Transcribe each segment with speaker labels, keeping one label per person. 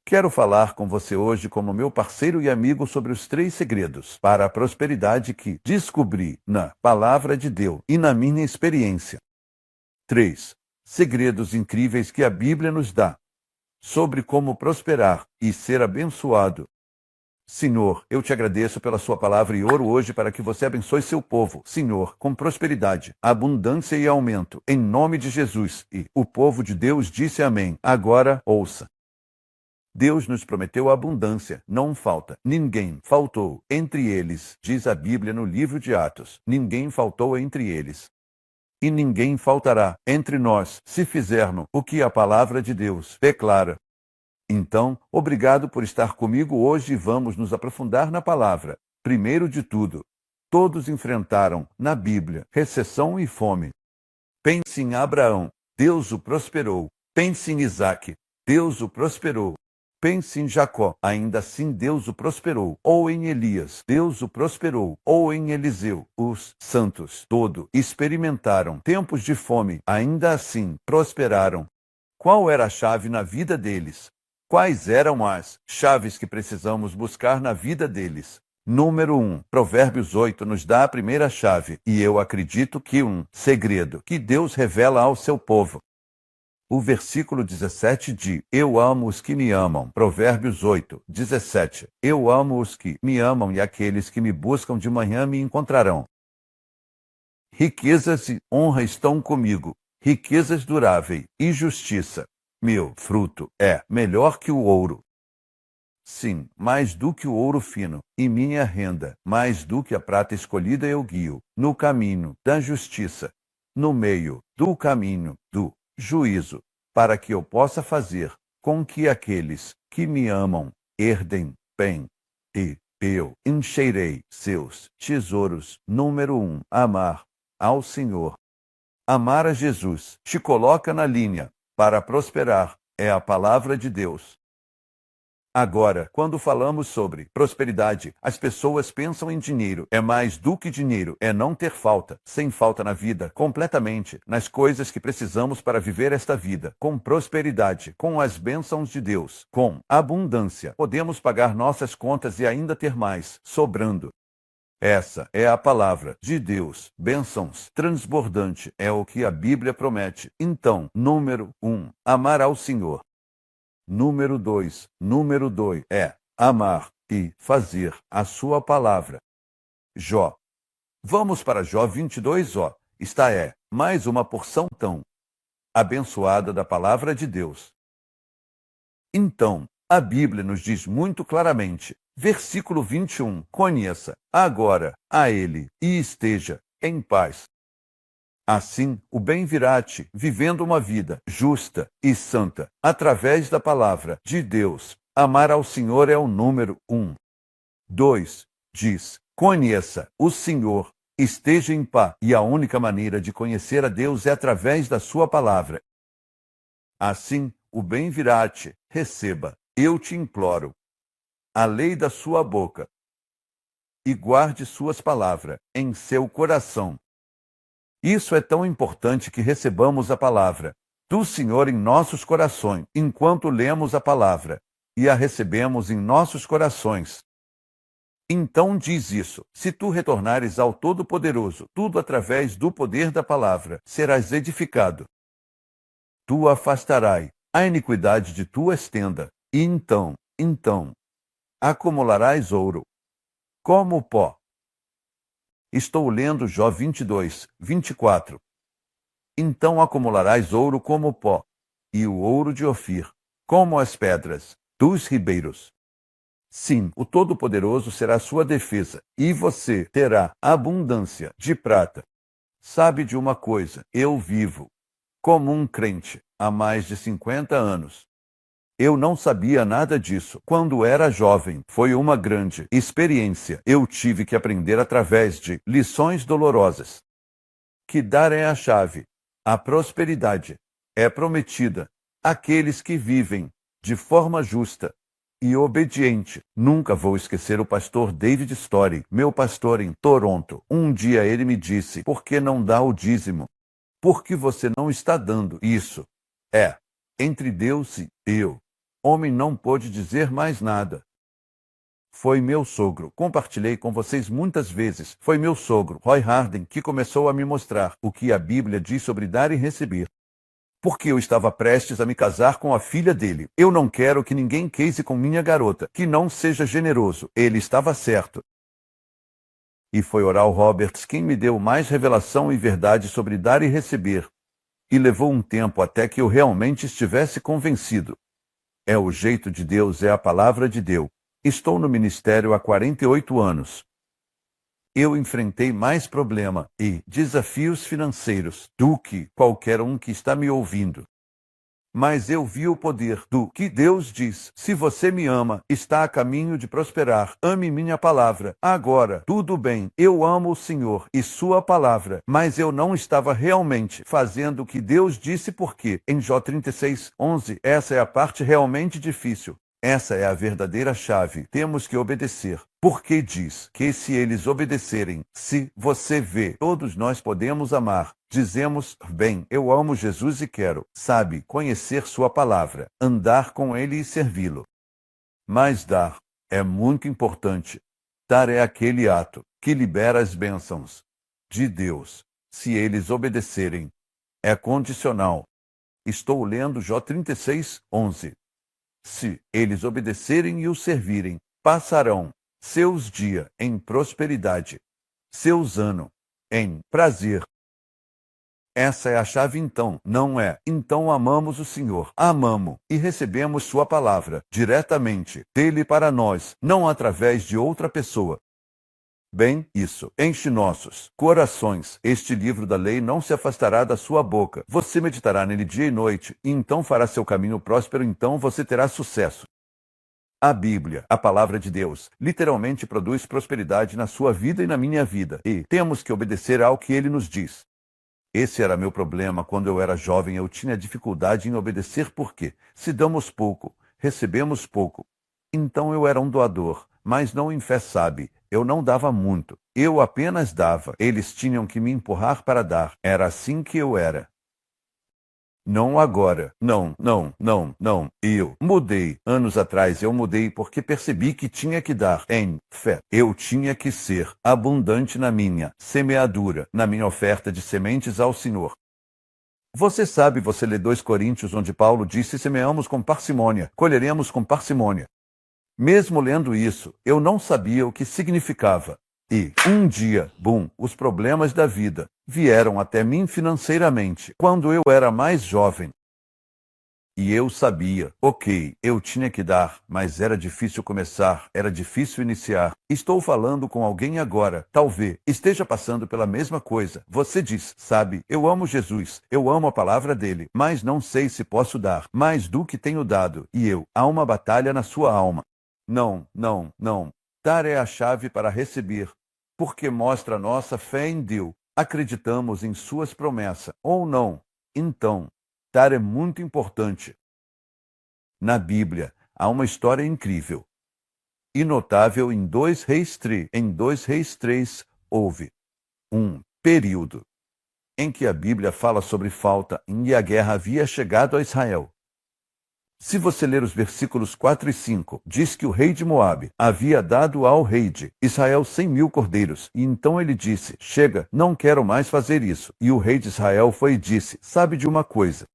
Speaker 1: Quero falar com você hoje como meu parceiro e amigo sobre os 3 segredos para a prosperidade que descobri na Palavra de Deus e na minha experiência. 3 segredos incríveis que a Bíblia nos dá sobre como prosperar e ser abençoado. Senhor, eu te agradeço pela sua palavra e oro hoje para que você abençoe seu povo, Senhor, com prosperidade, abundância e aumento, em nome de Jesus. E o povo de Deus disse amém. Agora, ouça. Deus nos prometeu abundância, não falta. Ninguém faltou entre eles, diz a Bíblia no livro de Atos. Ninguém faltou entre eles. E ninguém faltará entre nós, se fizermos o que a palavra de Deus declara. Então, obrigado por estar comigo hoje e vamos nos aprofundar na palavra. Primeiro de tudo, todos enfrentaram, na Bíblia, recessão e fome. Pense em Abraão, Deus o prosperou. Pense em Isaque, Deus o prosperou. Pense em Jacó, ainda assim Deus o prosperou. Ou em Elias, Deus o prosperou. Ou em Eliseu, os santos todos experimentaram tempos de fome, ainda assim prosperaram. Qual era a chave na vida deles? Quais eram as chaves que precisamos buscar na vida deles? Número 1, Provérbios 8 nos dá a primeira chave, e eu acredito que um segredo que Deus revela ao seu povo. O versículo 17 diz: Eu amo os que me amam. Provérbios 8, 17. Eu amo os que me amam e aqueles que me buscam de manhã me encontrarão. Riquezas e honra estão comigo, riquezas duráveis e justiça. Meu fruto é melhor que o ouro. Sim, mais do que o ouro fino, e minha renda, mais do que a prata escolhida eu guio, no caminho da justiça, no meio do caminho do juízo, para que eu possa fazer com que aqueles que me amam herdem bem, e eu encherei seus tesouros. Número 1, amar ao Senhor. Amar a Jesus te coloca na linha para prosperar, é a palavra de Deus. Agora, quando falamos sobre prosperidade, as pessoas pensam em dinheiro. É mais do que dinheiro, é não ter falta, sem falta na vida, completamente, nas coisas que precisamos para viver esta vida, com prosperidade, com as bênçãos de Deus, com abundância. Podemos pagar nossas contas e ainda ter mais, sobrando. Essa é a palavra de Deus. Bênçãos transbordante é o que a Bíblia promete. Então, número 1, amar ao Senhor. Número 2 é amar e fazer a sua palavra. Jó. Vamos para Jó 22, Esta é mais uma porção tão abençoada da palavra de Deus. Então, a Bíblia nos diz muito claramente, versículo 21, conheça agora a Ele e esteja em paz. Assim, o bem virá-te, vivendo uma vida justa e santa, através da palavra de Deus. Amar ao Senhor é o número 1. 2, diz, conheça o Senhor, esteja em paz, e a única maneira de conhecer a Deus é através da sua palavra. Assim, o bem virá-te, receba, eu te imploro, a lei da sua boca, e guarde suas palavras em seu coração. Isso é tão importante que recebamos a palavra do Senhor em nossos corações, enquanto lemos a palavra e a recebemos em nossos corações. Então diz isso: se tu retornares ao Todo-Poderoso, tudo através do poder da palavra, serás edificado. Tu afastarás a iniquidade de tuas tendas, e então, acumularás ouro, como o pó. Estou lendo Jó 22, 24. Então acumularás ouro como o pó, e o ouro de Ofir, como as pedras dos ribeiros. Sim, o Todo-Poderoso será sua defesa, e você terá abundância de prata. Sabe de uma coisa, eu vivo como um crente há mais de 50 anos. Eu não sabia nada disso quando era jovem. Foi uma grande experiência. Eu tive que aprender através de lições dolorosas. Que dar é a chave. A prosperidade é prometida àqueles que vivem de forma justa e obediente. Nunca vou esquecer o pastor David Story, meu pastor em Toronto. Um dia ele me disse: por que não dá o dízimo? Por que você não está dando isso? Entre Deus e eu. Homem não pôde dizer mais nada. Foi meu sogro. Compartilhei com vocês muitas vezes. Foi meu sogro, Roy Harden, que começou a me mostrar o que a Bíblia diz sobre dar e receber. Porque eu estava prestes a me casar com a filha dele. Eu não quero que ninguém case com minha garota, que não seja generoso. Ele estava certo. E foi Oral Roberts quem me deu mais revelação e verdade sobre dar e receber. E levou um tempo até que eu realmente estivesse convencido. É o jeito de Deus, é a palavra de Deus. Estou no ministério há 48 anos. Eu enfrentei mais problema e desafios financeiros do que qualquer um que está me ouvindo. Mas eu vi o poder do que Deus diz. Se você me ama, está a caminho de prosperar. Ame minha palavra. Agora, tudo bem, eu amo o Senhor e sua palavra, mas eu não estava realmente fazendo o que Deus disse porque, em Jó 36:11, essa é a parte realmente difícil. Essa é a verdadeira chave. Temos que obedecer. Porque diz que se eles obedecerem, se você vê, todos nós podemos amar. Dizemos, bem, eu amo Jesus e quero, sabe, conhecer sua palavra, andar com ele e servi-lo. Mas dar é muito importante. Dar é aquele ato que libera as bênçãos de Deus. Se eles obedecerem, é condicional. Estou lendo Jó 36:11. Se eles obedecerem e o servirem, passarão seus dias em prosperidade, seus anos em prazer. Essa é a chave então, não é? Então amamos o Senhor, amamos e recebemos sua palavra diretamente dele para nós, não através de outra pessoa. Bem, isso enche nossos corações. Este livro da lei não se afastará da sua boca. Você meditará nele dia e noite, e então fará seu caminho próspero, então você terá sucesso. A Bíblia, a palavra de Deus, literalmente produz prosperidade na sua vida e na minha vida, e temos que obedecer ao que ele nos diz. Esse era meu problema quando eu era jovem. Eu tinha dificuldade em obedecer porque, se damos pouco, recebemos pouco. Então eu era um doador, mas não em fé, sabe? Eu não dava muito. Eu apenas dava. Eles tinham que me empurrar para dar. Era assim que eu era. Não agora. Não. Eu mudei. Anos atrás eu mudei porque percebi que tinha que dar em fé. Eu tinha que ser abundante na minha semeadura, na minha oferta de sementes ao Senhor. Você sabe, você lê 2 Coríntios, onde Paulo disse: se semeamos com parcimônia, colheremos com parcimônia. Mesmo lendo isso, eu não sabia o que significava. E, um dia, os problemas da vida vieram até mim financeiramente, quando eu era mais jovem. E eu sabia, eu tinha que dar, mas era difícil começar, era difícil iniciar. Estou falando com alguém agora, talvez esteja passando pela mesma coisa. Você diz, sabe, eu amo Jesus, eu amo a palavra dele, mas não sei se posso dar mais do que tenho dado. E há uma batalha na sua alma. Não. Dar é a chave para receber, porque mostra nossa fé em Deus. Acreditamos em suas promessas, ou não. Então, dar é muito importante. Na Bíblia, há uma história incrível e notável em 2 Reis 3. Em 2 Reis 3, houve um período em que a Bíblia fala sobre falta e a guerra havia chegado a Israel. Se você ler os versículos 4 e 5, diz que o rei de Moabe havia dado ao rei de Israel 100.000 cordeiros. E então ele disse, chega, não quero mais fazer isso. E o rei de Israel foi e disse, sabe de uma coisa?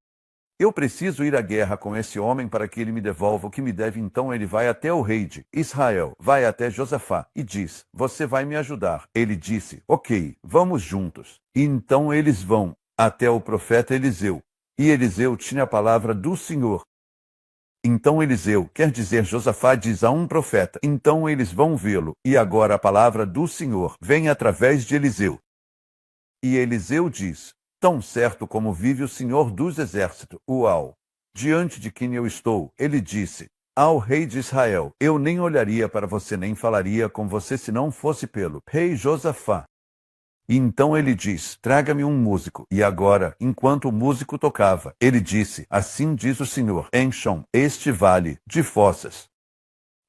Speaker 1: Eu preciso ir à guerra com esse homem para que ele me devolva o que me deve. Então ele vai até o rei de Israel, vai até Josafá e diz, você vai me ajudar. Ele disse, ok, vamos juntos. E então eles vão até o profeta Eliseu. E Eliseu tinha a palavra do Senhor. Então Eliseu, quer dizer Josafá, diz a um profeta, então eles vão vê-lo, e agora a palavra do Senhor vem através de Eliseu. E Eliseu diz, tão certo como vive o Senhor dos Exércitos, uau, diante de quem eu estou, ele disse, ao rei de Israel, eu nem olharia para você nem falaria com você se não fosse pelo rei Josafá. E então ele diz, traga-me um músico. E agora, enquanto o músico tocava, ele disse, assim diz o Senhor, encham este vale de fossas.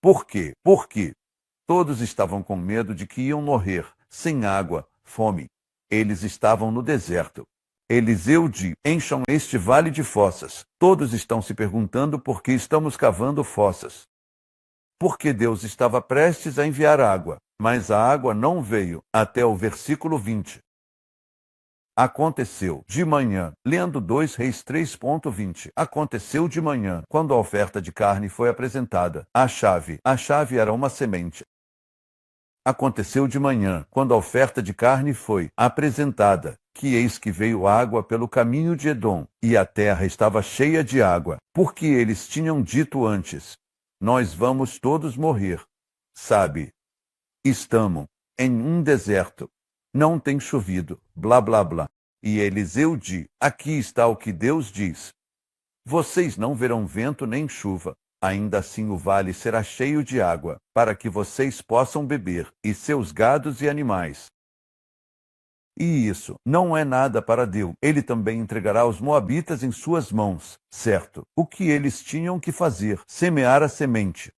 Speaker 1: Por quê? Porque todos estavam com medo de que iam morrer, sem água, fome. Eles estavam no deserto. Eliseu diz: encham este vale de fossas. Todos estão se perguntando por que estamos cavando fossas. Porque Deus estava prestes a enviar água, mas a água não veio, até o versículo 20. Aconteceu de manhã, lendo 2 Reis 3.20. Aconteceu de manhã, quando a oferta de carne foi apresentada. A chave era uma semente. Aconteceu de manhã, quando a oferta de carne foi apresentada, que eis que veio água pelo caminho de Edom, e a terra estava cheia de água, porque eles tinham dito antes: nós vamos todos morrer. Sabe, estamos em um deserto, não tem chovido, blá blá blá. E Eliseu diz: aqui está o que Deus diz. Vocês não verão vento nem chuva. Ainda assim o vale será cheio de água, para que vocês possam beber, e seus gados e animais. E isso não é nada para Deus. Ele também entregará os moabitas em suas mãos, certo? O que eles tinham que fazer? Semear a semente.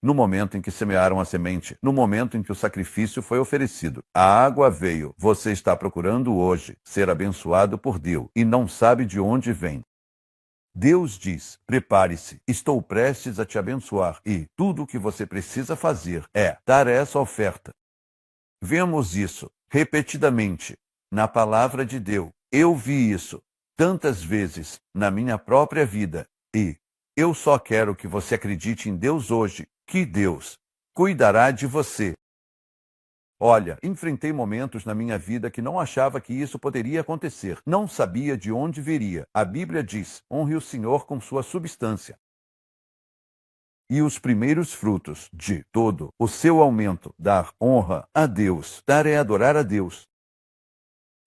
Speaker 1: No momento em que semearam a semente, no momento em que o sacrifício foi oferecido, a água veio. Você está procurando hoje ser abençoado por Deus e não sabe de onde vem. Deus diz: prepare-se, estou prestes a te abençoar, e tudo o que você precisa fazer é dar essa oferta. Vemos isso repetidamente na palavra de Deus. Eu vi isso tantas vezes na minha própria vida, e eu só quero que você acredite em Deus hoje, que Deus cuidará de você. Olha, enfrentei momentos na minha vida que não achava que isso poderia acontecer. Não sabia de onde viria. A Bíblia diz: honre o Senhor com sua substância. E os primeiros frutos de todo o seu aumento, dar honra a Deus, dar é adorar a Deus.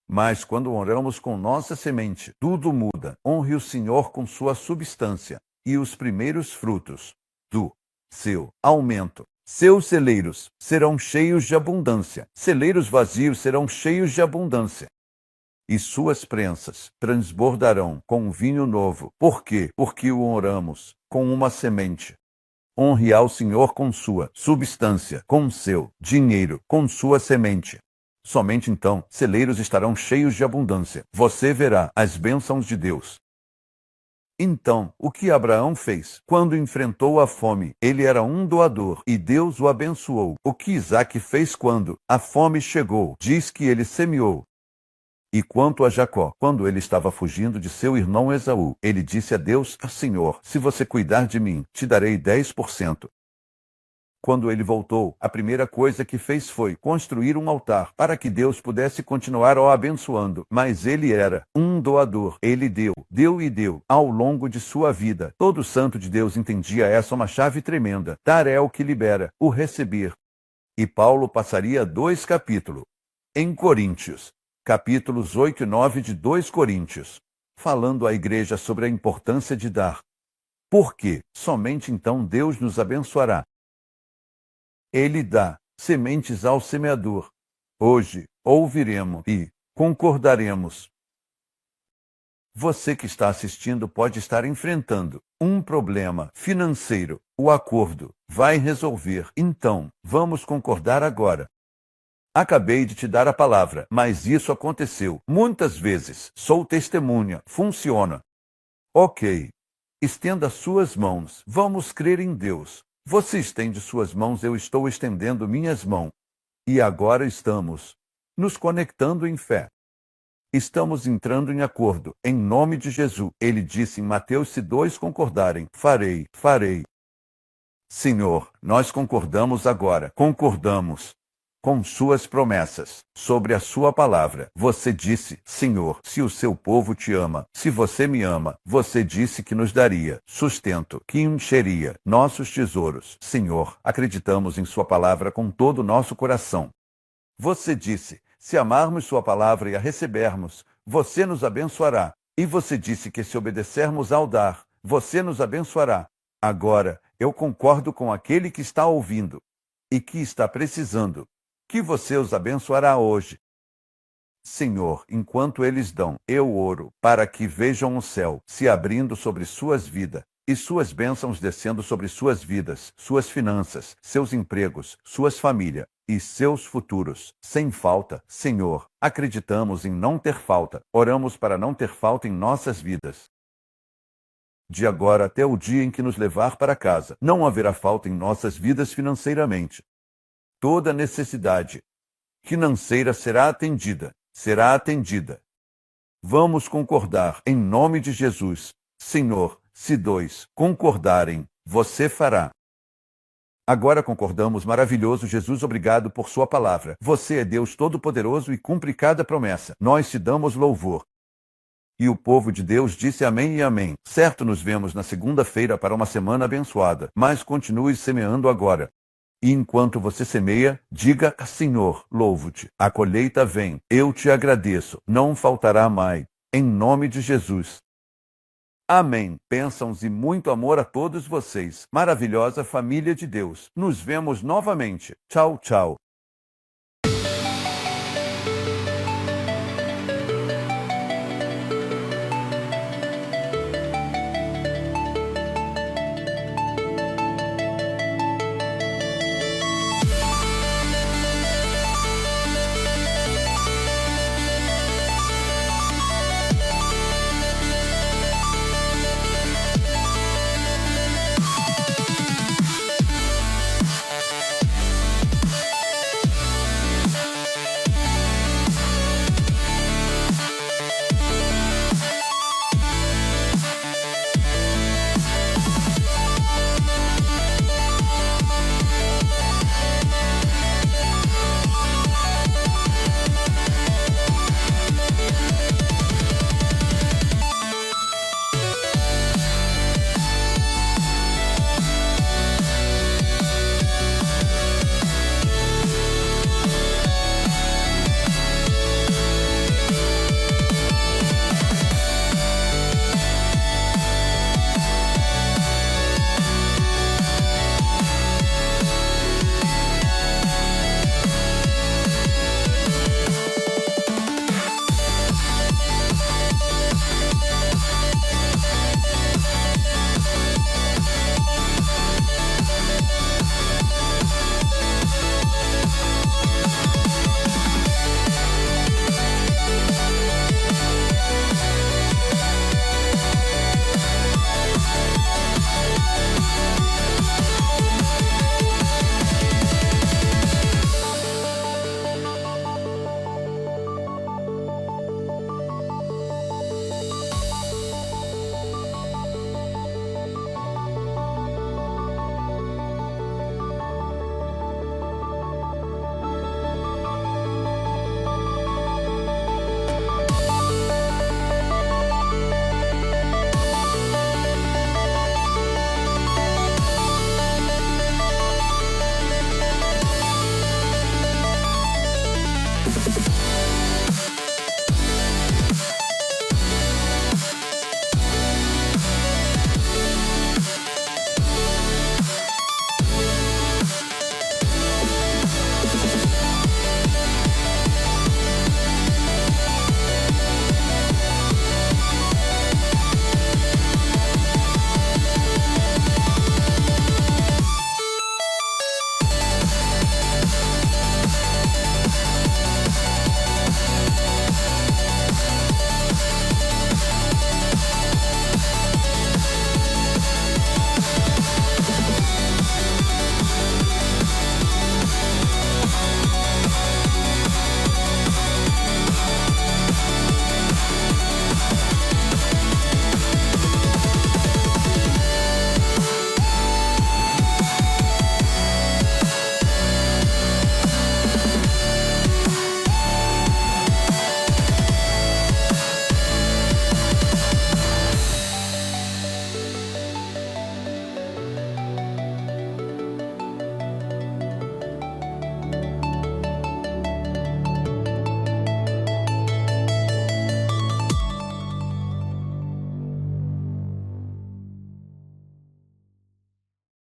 Speaker 1: Mas quando oramos com nossa semente, tudo muda. Honre o Senhor com sua substância e os primeiros frutos do seu aumento. Seus celeiros serão cheios de abundância. Celeiros vazios serão cheios de abundância. E suas prensas transbordarão com vinho novo. Por quê? Porque o oramos com uma semente. Honre ao Senhor com sua substância, com seu dinheiro, com sua semente. Somente então, celeiros estarão cheios de abundância. Você verá as bênçãos de Deus. Então, o que Abraão fez? Quando enfrentou a fome, ele era um doador, e Deus o abençoou. O que Isaque fez quando a fome chegou? Diz que ele semeou. E quanto a Jacó, quando ele estava fugindo de seu irmão Esaú, ele disse a Deus: Senhor, se você cuidar de mim, te darei 10%. Quando ele voltou, a primeira coisa que fez foi construir um altar para que Deus pudesse continuar o abençoando. Mas ele era um doador. Ele deu e deu ao longo de sua vida. Todo santo de Deus entendia essa uma chave tremenda. Dar é o que libera, o receber. E Paulo passaria 2 capítulos em Coríntios, capítulos 8 e 9 de 2 Coríntios, falando à igreja sobre a importância de dar. Porque somente então Deus nos abençoará. Ele dá sementes ao semeador. Hoje ouviremos e concordaremos. Você que está assistindo pode estar enfrentando um problema financeiro. O acordo vai resolver. Então, vamos concordar agora. Acabei de te dar a palavra, mas isso aconteceu muitas vezes. Sou testemunha. Funciona. Ok. Estenda suas mãos. Vamos crer em Deus. Você estende suas mãos, eu estou estendendo minhas mãos. E agora estamos nos conectando em fé. Estamos entrando em acordo, em nome de Jesus. Ele disse em Mateus: se 2 concordarem, farei. Senhor, nós concordamos agora. Concordamos com suas promessas, sobre a sua palavra. Você disse: Senhor, se o seu povo te ama, se você me ama, você disse que nos daria sustento, que encheria nossos tesouros. Senhor, acreditamos em sua palavra com todo o nosso coração. Você disse: se amarmos sua palavra e a recebermos, você nos abençoará. E você disse que se obedecermos ao dar, você nos abençoará. Agora, eu concordo com aquele que está ouvindo e que está precisando, que você os abençoará hoje. Senhor, enquanto eles dão, eu oro para que vejam o céu se abrindo sobre suas vidas e suas bênçãos descendo sobre suas vidas, suas finanças, seus empregos, suas famílias. e seus futuros, sem falta. Senhor, acreditamos em não ter falta. Oramos para não ter falta em nossas vidas. De agora até o dia em que nos levar para casa, não haverá falta em nossas vidas financeiramente. Toda necessidade financeira será atendida. Será atendida. Vamos concordar em nome de Jesus. Senhor, se dois concordarem, você fará. Agora concordamos, maravilhoso Jesus, obrigado por sua palavra. Você é Deus Todo-Poderoso e cumpre cada promessa. Nós te damos louvor. E o povo de Deus disse amém e amém. Certo, nos vemos na segunda-feira para uma semana abençoada, mas continue semeando agora. E enquanto você semeia, diga: Senhor, louvo-te. A colheita vem. Eu te agradeço. Não faltará mais. Em nome de Jesus. Amém. Bênçãos e muito amor a todos vocês. Maravilhosa família de Deus. Nos vemos novamente. Tchau, tchau.